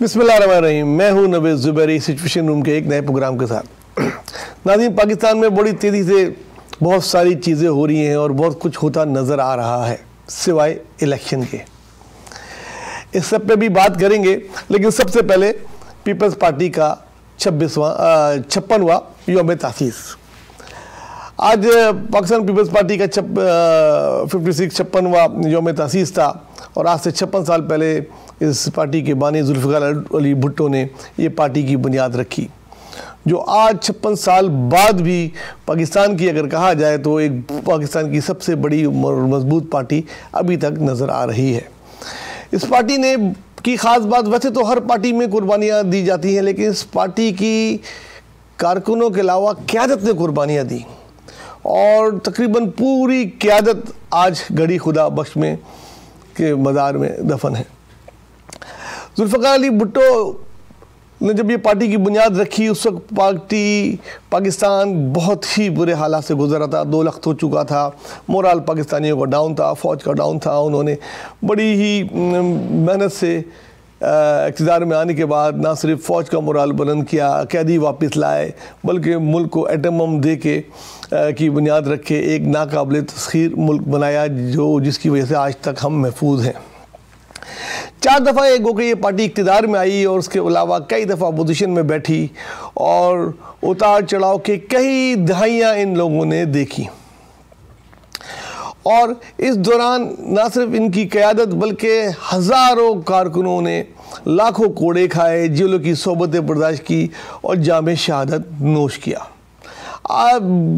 बिस्मिल्लाहिर्रहमानिर्रहीम। मैं हूं नवीद ज़ुबैरी सिचुएशन रूम के एक नए प्रोग्राम के साथ। नाज़रीन, पाकिस्तान में बड़ी तेज़ी से बहुत सारी चीज़ें हो रही हैं और बहुत कुछ होता नज़र आ रहा है सिवाय इलेक्शन के। इस सब पे भी बात करेंगे, लेकिन सबसे पहले पीपल्स पार्टी का 56वां यौम तासीस। आज पाकिस्तान पीपल्स पार्टी का 56वां यौम तासीस था और आज से 56 साल पहले इस पार्टी के बानी जुल्फ़िकार अली भुट्टो ने ये पार्टी की बुनियाद रखी, जो आज 56 साल बाद भी पाकिस्तान की अगर कहा जाए तो एक पाकिस्तान की सबसे बड़ी और मजबूत पार्टी अभी तक नज़र आ रही है। इस पार्टी ने की ख़ास बात, वैसे तो हर पार्टी में कुर्बानियाँ दी जाती हैं, लेकिन इस पार्टी की कारकुनों के अलावा क़यादत ने कुर्बानियाँ दी और तकरीबन पूरी क़यादत आज गड़ी खुदा बख्श में के मज़ार में दफन है। जुल्फ़िकार अली भुट्टो ने जब ये पार्टी की बुनियाद रखी, उस वक्त पाकिस्तान बहुत ही बुरे हालात से गुजरा था। 2 लाख हो चुका था, मोराल पाकिस्तानियों का डाउन था, फ़ौज का डाउन था। उन्होंने बड़ी ही मेहनत से इक़्तिदार में आने के बाद ना सिर्फ फ़ौज का मोराल बुलंद किया, कैदी वापस लाए, बल्कि मुल्क को एटम बम दे के की बुनियाद रखे एक नाकाबिल तस्खीर मुल्क बनाया, जिसकी वजह से आज तक हम महफूज हैं। 4 दफ़ा एक हो के ये पार्टी इक़्तिदार में आई और उसके अलावा कई दफ़ा अपोजिशन में बैठी और उतार चढ़ाव के कई दहाइयाँ इन लोगों ने देखी। और इस दौरान ना सिर्फ इनकी क़यादत बल्कि हज़ारों कारकुनों ने लाखों कोड़े खाए, जेलों की सोबतें बर्दाश्त की और जाम शहादत नोश किया।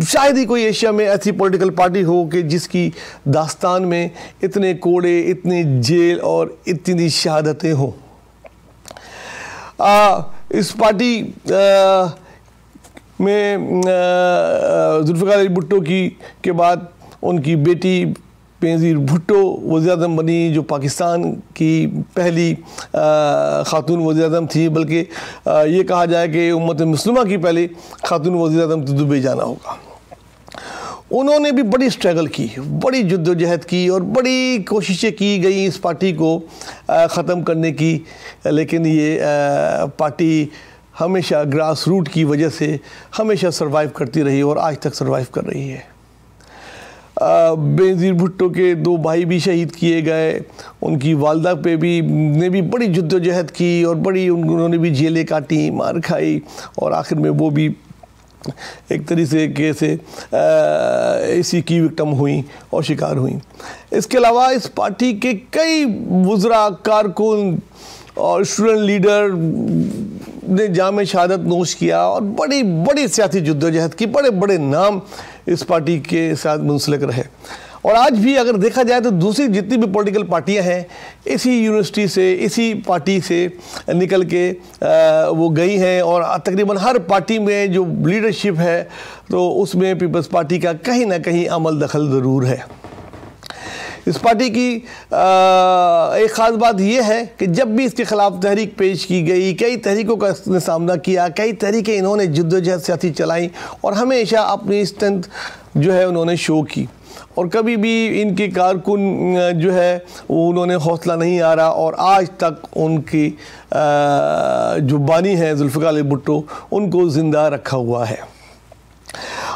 शायद ही कोई एशिया में ऐसी पॉलिटिकल पार्टी हो कि जिसकी दास्तान में इतने कोड़े, इतनी जेल और इतनी शहादतें हों। इस पार्टी में जुल्फ़िकार अली भुट्टो के बाद उनकी बेटी बेनज़ीर भुट्टो वज़ीर-ए-आज़म बनी, जो पाकिस्तान की पहली ख़ातून वज़ीर-ए-आज़म थी, बल्कि ये कहा जाए कि उम्मत मुस्लिमा की पहली ख़ातून वज़ीर-ए-आज़म तो दुबई जाना होगा। उन्होंने भी बड़ी स्ट्रगल की, बड़ी जद्दोजहद की और बड़ी कोशिशें की गई इस पार्टी को ख़त्म करने की, लेकिन ये पार्टी हमेशा ग्रास रूट की वजह से हमेशा सर्वाइव करती रही और आज तक सर्वाइव कर रही है। बेनज़ीर भुट्टो के 2 भाई भी शहीद किए गए, उनकी वालदा पे भी ने भी बड़ी जद्दोजहद की और बड़ी उन्होंने भी जेलें काटी, मार खाई और आखिर में वो भी एक तरीके से इसी की विक्टिम हुई और शिकार हुई। इसके अलावा इस पार्टी के कई वुज़रा, कारकुन और स्टूडेंट लीडर ने जाम शहादत नोश किया और बड़ी बड़ी सियासी जद्दोजहद की, बड़े बड़े नाम इस पार्टी के साथ मुंसलिक रहे। और आज भी अगर देखा जाए तो दूसरी जितनी भी पॉलिटिकल पार्टियां हैं इसी यूनिवर्सिटी से, इसी पार्टी से निकल के वो गई हैं और तकरीबन हर पार्टी में जो लीडरशिप है तो उसमें पीपल्स पार्टी का कहीं ना कहीं अमल दखल ज़रूर है। इस पार्टी की एक ख़ास बात यह है कि जब भी इसके ख़िलाफ़ तहरीक पेश की गई, कई तहरीकों का इसने सामना किया, कई तहरीकें इन्होंने जद्दोजहद सियासी चलाई और हमेशा अपनी स्ट्रेंथ जो है उन्होंने शो की और कभी भी इनके कारकुन जो है उन्होंने हौसला नहीं हारा और आज तक उनकी जो बानी है जुल्फ़िकार अली भुट्टो, उनको ज़िंदा रखा हुआ है।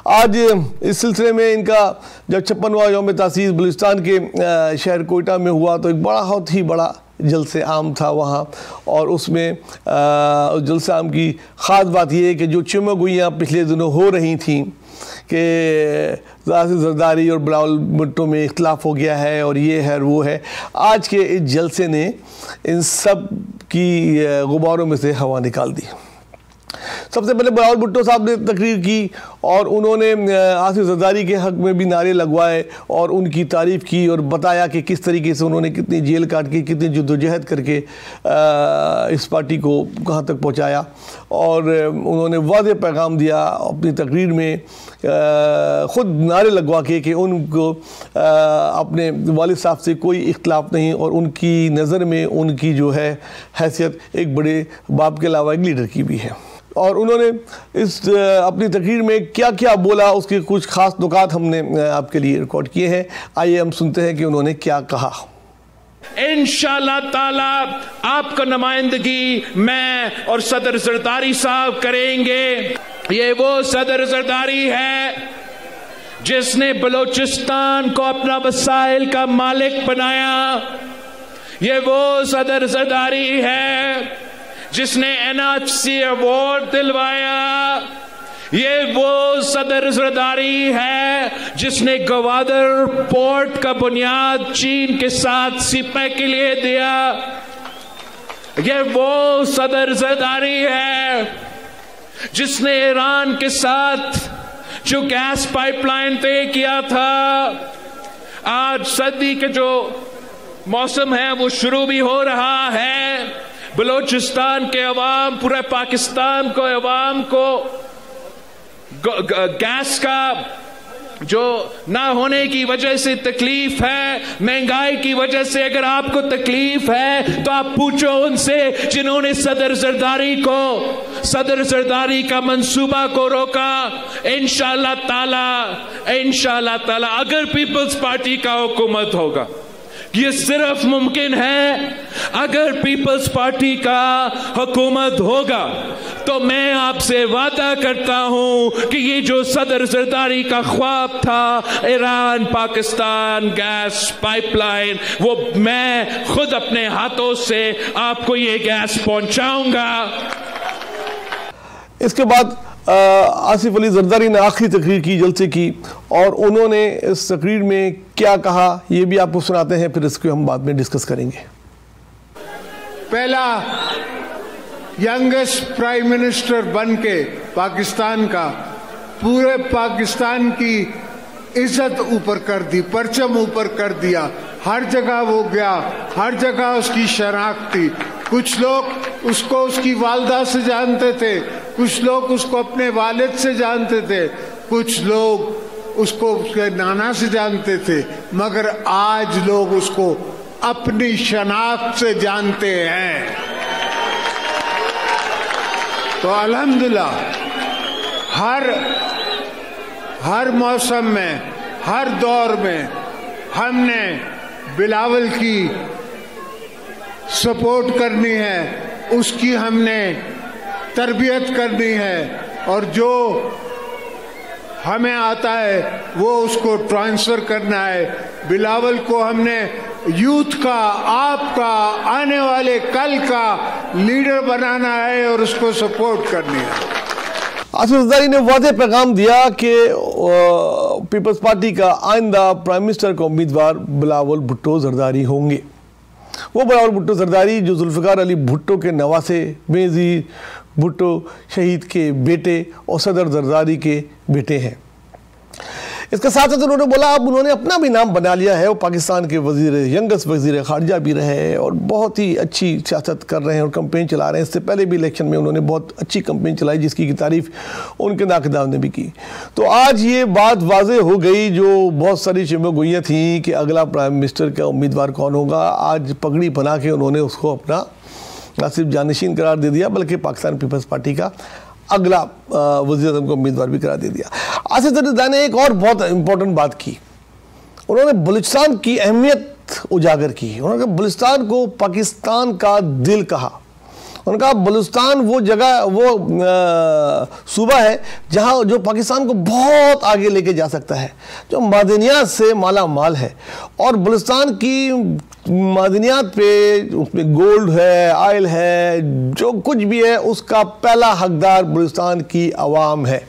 आज इस सिलसिले में इनका जब 56वां यौम तासीस बलूचिस्तान के शहर कोयटा में हुआ तो एक बहुत ही बड़ा जलसे आम था वहाँ और उसमें जलसे आम की ख़ास बात यह है कि जो चमगोइयाँ पिछले दिनों हो रही थीं कि ज़रदारी और बिलावल भुट्टो में इख्तलाफ हो गया है और ये है और वो है, आज के इस जलसे ने इन सब की गुबारों में से हवा निकाल दी। सबसे पहले बिलावल भुट्टो साहब ने तकरीर की और उन्होंने आसिफ ज़रदारी के हक़ में भी नारे लगवाए और उनकी तारीफ़ की और बताया कि किस तरीके से उन्होंने कितनी जेल काट के, कितनी जद्दोजहद करके इस पार्टी को कहाँ तक पहुँचाया और उन्होंने वाज़ेह पैगाम दिया अपनी तकरीर में, ख़ुद नारे लगवा के कि उनको अपने वालिद साहब से कोई इख्तिलाफ़ नहीं और उनकी नज़र में उनकी जो है हैसियत एक बड़े बाप के अलावा एक लीडर की भी है। और उन्होंने इस अपनी तकरीर में क्या क्या बोला उसके कुछ ख़ास नुकात हमने आपके लिए रिकॉर्ड किए हैं। आइए हम सुनते हैं कि उन्होंने क्या कहा। इंशाअल्लाह ताला आपका नुमाइंदगी मैं और सदर जरदारी साहब करेंगे। ये वो सदर जरदारी है जिसने बलोचिस्तान को अपना वसाइल का मालिक बनाया। ये वो सदर जरदारी है जिसने एनआरसी अवार्ड दिलवाया। ये वो सदर जरदारी है जिसने गवादर पोर्ट का बुनियाद चीन के साथ सिपह के लिए दिया। ये वो सदर जरदारी है जिसने ईरान के साथ जो गैस पाइपलाइन तय किया था। आज सर्दी के जो मौसम है वो शुरू भी हो रहा है। बलोचिस्तान के अवाम, पूरे पाकिस्तान को अवाम को गैस का जो ना होने की वजह से तकलीफ है, महंगाई की वजह से अगर आपको तकलीफ है तो आप पूछो उनसे जिन्होंने सदर जरदारी का मंसूबा को रोका। इंशाअल्लाह ताला अगर पीपल्स पार्टी का हुकूमत होगा, ये सिर्फ मुमकिन है अगर पीपल्स पार्टी का हुकूमत होगा, तो मैं आपसे वादा करता हूं कि ये जो सदर जरदारी का ख्वाब था ईरान पाकिस्तान गैस पाइपलाइन, वो मैं खुद अपने हाथों से आपको ये गैस पहुंचाऊंगा। इसके बाद आसिफ अली जरदारी ने आखिरी तकरीर की जलसे की और उन्होंने इस तकरीर में क्या कहा ये भी आपको सुनाते हैं, फिर इसको हम बाद में डिस्कस करेंगे। पहला यंगेस्ट प्राइम मिनिस्टर बन के पाकिस्तान का पूरे पाकिस्तान की इज्जत ऊपर कर दी, परचम ऊपर कर दिया। हर जगह वो गया, हर जगह उसकी शनाख्त थी। कुछ लोग उसको उसकी वालदा से जानते थे, कुछ लोग उसको अपने वालिद से जानते थे, कुछ लोग उसको उसके नाना से जानते थे, मगर आज लोग उसको अपनी शनाख्त से जानते हैं। तो अल्हम्दुलिल्लाह हर मौसम में, हर दौर में हमने बिलावल की सपोर्ट करनी है, उसकी हमने तरबियत करनी है और जो हमें आता है वो उसको ट्रांसफर करना है। बिलावल को हमने यूथ का, आपका, आने वाले कल का लीडर बनाना है और उसको सपोर्ट करनी है। आसिफ जरदारी ने वादे पैगाम दिया कि पीपल्स पार्टी का आइंदा प्राइम मिनिस्टर का उम्मीदवार बिलावल भुट्टो जरदारी होंगे। वो बिलावल भुट्टो जरदारी जो जुल्फ़िकार अली भुट्टो के नवासे, बेनज़ीर भुट्टो शहीद के बेटे और सदर जरदारी के बेटे हैं। इसके साथ साथ उन्होंने बोला अब उन्होंने अपना भी नाम बना लिया है, वो पाकिस्तान के यंगेस्ट वज़ीर ख़ारजा भी रहे और बहुत ही अच्छी सियासत कर रहे हैं और कैंपेन चला रहे हैं। इससे पहले भी इलेक्शन में उन्होंने बहुत अच्छी कैंपेन चलाई जिसकी तारीफ़ उनके नाकदार ने भी की। तो आज ये बात वाज़ेह हो गई जो बहुत सारी चिमगोइयाँ थी कि अगला प्राइम मिनिस्टर का उम्मीदवार कौन होगा। आज पगड़ी बना के उन्होंने उसको अपना ना सिर्फ जानशीन करार दे दिया बल्कि पाकिस्तान पीपल्स पार्टी का अगला वज़ीर-ए-आज़म को उम्मीदवार भी करार दे दिया। आसिफ जरदारी ने एक और बहुत इम्पोर्टेंट बात की, उन्होंने बलूचिस्तान की अहमियत उजागर की। उन्होंने बलूचिस्तान को पाकिस्तान का दिल कहा। उन्होंने कहा बलूचिस्तान वो जगह, वो सूबा है जहाँ जो पाकिस्तान को बहुत आगे लेके जा सकता है, जो मादनियात से माला माल है और बलूचिस्तान की मादनियात पे उसमें गोल्ड है, आयल है, जो कुछ भी है उसका पहला हकदार बलूचिस्तान की आवाम है,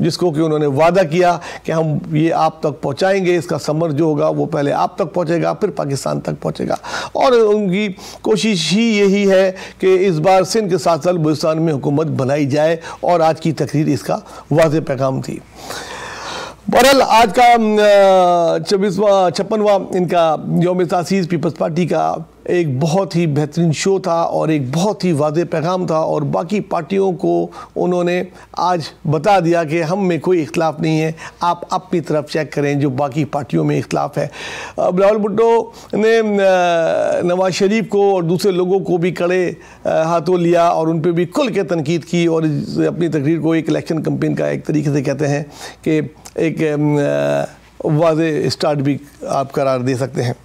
जिसको कि उन्होंने वादा किया कि हम ये आप तक पहुंचाएंगे। इसका समर जो होगा वो पहले आप तक पहुंचेगा फिर पाकिस्तान तक पहुंचेगा और उनकी कोशिश ही यही है कि इस बार सिंध के साथ साथ बलूचिस्तान में हुकूमत बनाई जाए और आज की तकरीर इसका वाज़ेह पैगाम थी। बहरहाल आज का 56वां इनका यौम तासीस पीपल्स पार्टी का एक बहुत ही बेहतरीन शो था और एक बहुत ही वाज़ेह पैगाम था और बाकी पार्टियों को उन्होंने आज बता दिया कि हम में कोई इख्तलाफ नहीं है, आप अपनी तरफ चेक करें जो बाकी पार्टियों में इख्तलाफ है। बिलावल भुट्टो ने नवाज शरीफ को और दूसरे लोगों को भी कड़े हाथों लिया और उन पर भी खुल के तनकीद की और अपनी तकरीर को एक इलेक्शन कैंपेन का एक तरीके से कहते हैं कि एक वाज़े स्टार्ट भी आप करार दे सकते हैं।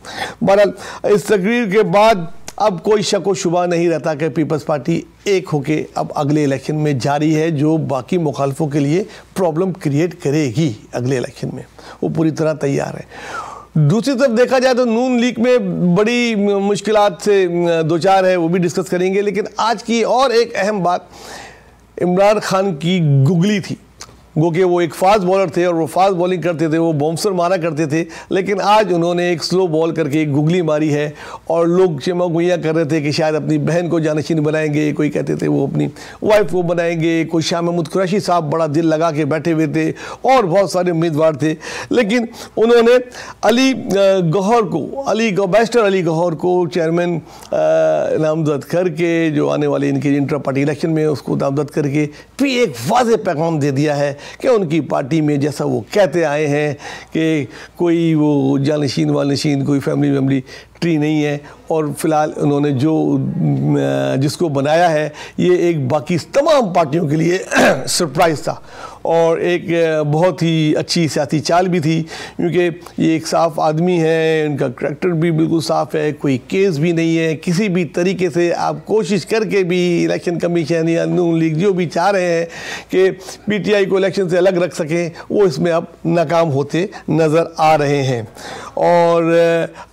बहरहाल इस तकरीर के बाद अब कोई शक व शुबा नहीं रहता कि पीपल्स पार्टी एक होके अब अगले इलेक्शन में जारी है, जो बाकी मुखालफों के लिए प्रॉब्लम क्रिएट करेगी अगले इलेक्शन में, वो पूरी तरह तैयार है। दूसरी तरफ देखा जाए तो नून लीग में बड़ी मुश्किलात से दो चार है, वो भी डिस्कस करेंगे। लेकिन आज की और एक अहम बात इमरान खान की गुगली थी, गो कि वो एक फास्ट बॉलर थे और वो फास्ट बॉलिंग करते थे, वो बाउंसर मारा करते थे, लेकिन आज उन्होंने एक स्लो बॉल करके एक गुगली मारी है और लोग चमगुइयाँ कर रहे थे कि शायद अपनी बहन को जानशीन बनाएंगे, कोई कहते थे वो अपनी वाइफ को बनाएंगे, कोई शाह महमूद कुरैशी साहब बड़ा दिल लगा के बैठे हुए थे और बहुत सारे उम्मीदवार थे। लेकिन उन्होंने अली गौहर को, बैरिस्टर अली गौहर को चेयरमैन नामजद करके, जो आने वाले इनके इंटर पार्टी इलेक्शन में उसको नामजद करके भी एक वाज़ेह पैगाम दे दिया है कि उनकी पार्टी में जैसा वो कहते आए हैं कि कोई वो जानशीन वालशीन कोई फैमिली ट्री नहीं है, और फिलहाल उन्होंने जो जिसको बनाया है ये एक बाकी तमाम पार्टियों के लिए सरप्राइज़ था और एक बहुत ही अच्छी सियासी चाल भी थी, क्योंकि ये एक साफ़ आदमी है, इनका करैक्टर भी बिल्कुल साफ़ है, कोई केस भी नहीं है, किसी भी तरीके से आप कोशिश करके भी इलेक्शन कमीशन या नून लीग जो भी चाह रहे हैं कि पीटीआई को इलेक्शन से अलग रख सकें, वो इसमें अब नाकाम होते नज़र आ रहे हैं। और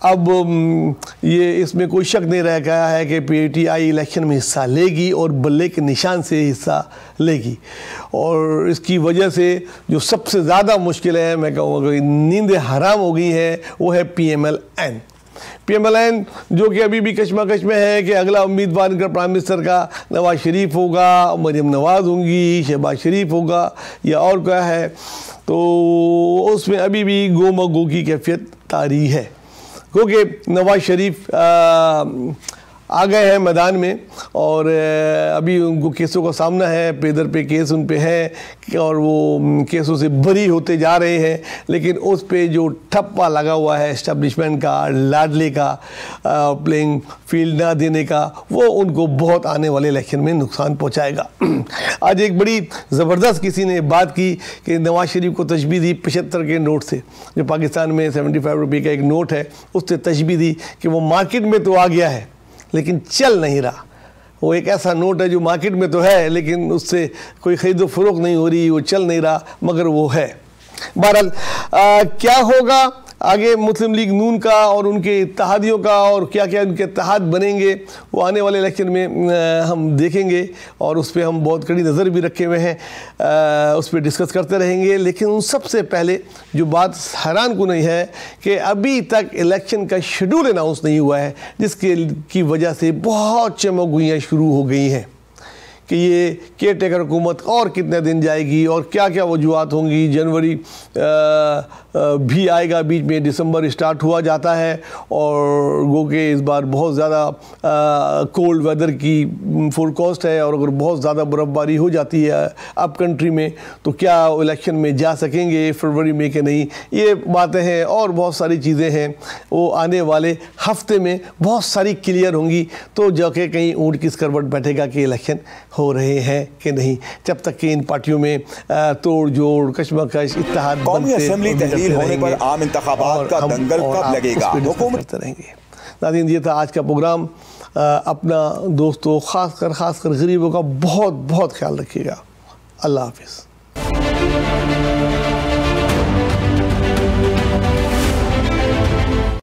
अब ये इसमें कोई शक नहीं रह गया है कि पीटीआई इलेक्शन में हिस्सा लेगी और बल्ले के निशान से हिस्सा लेगी, और इसकी वजह से जो सबसे ज़्यादा मुश्किल है, मैं कहूँगा नींदें हराम हो गई हैं, वो है PMLN जो कि अभी भी कश्मकश में है कि अगला उम्मीदवार इनका प्राइम मिनिस्टर का नवाज शरीफ होगा, मरियम नवाज़ होंगी, शहबाज शरीफ होगा या और क्या है, तो उसमें अभी भी गोमगो की कैफियत तारी है, क्योंकि नवाज शरीफ आ गए हैं मैदान में और अभी उनको केसों का सामना है, पे दर पे केस उन पे है और वो केसों से बरी होते जा रहे हैं। लेकिन उस पे जो ठप्पा लगा हुआ है एस्टेब्लिशमेंट का, लाडले का, प्लेइंग फील्ड ना देने का, वो उनको बहुत आने वाले इलेक्शन में नुकसान पहुंचाएगा। आज एक बड़ी ज़बरदस्त किसी ने बात की कि नवाज शरीफ को तशबीह दी 75 के नोट से, जो पाकिस्तान में 75 रुपये का एक नोट है, उससे तशबीह दी कि वो मार्केट में तो आ गया है लेकिन चल नहीं रहा। वो एक ऐसा नोट है जो मार्केट में तो है लेकिन उससे कोई ख़रीदो फरोख्त नहीं हो रही, वो चल नहीं रहा, मगर वो है। बहरहाल क्या होगा आगे मुस्लिम लीग नून का और उनके इत्तेहादियों का, और क्या क्या उनके इत्तेहाद बनेंगे, वो आने वाले इलेक्शन में हम देखेंगे और उस पर हम बहुत कड़ी नज़र भी रखे हुए हैं, उस पर डिस्कस करते रहेंगे। लेकिन उन सबसे पहले जो बात हैरान कुन नहीं है कि अभी तक इलेक्शन का शेड्यूल अनाउंस नहीं हुआ है, जिसके की वजह से बहुत चमगुइयाँ शुरू हो गई हैं कि ये केयर टेकर हुकूमत और कितने दिन जाएगी और क्या क्या वजूहत होंगी। जनवरी भी आएगा बीच में, दिसंबर स्टार्ट हुआ जाता है और गो के इस बार बहुत ज़्यादा कोल्ड वेदर की फोरकास्ट है, और अगर बहुत ज़्यादा बर्फ़बारी हो जाती है अब कंट्री में तो क्या इलेक्शन में जा सकेंगे फरवरी में कि नहीं, ये बातें हैं और बहुत सारी चीज़ें हैं, वो आने वाले हफ्ते में बहुत सारी क्लियर होंगी। तो जाके कहीं ऊँट किस करवट बैठेगा कि इलेक्शन हो रहे हैं कि नहीं, जब तक कि इन पार्टियों में तोड़ जोड़ कश्मकश इत्तेहाद कौमी असेंबली तहलील होने पर आम इंतखाबात का दंगल कब लगेगा, हुकूमत करते रहेंगे। नाज़रीन, ये था आज का प्रोग्राम। अपना दोस्तों खासकर गरीबों का बहुत बहुत ख्याल रखिएगा। अल्लाह हाफिज़।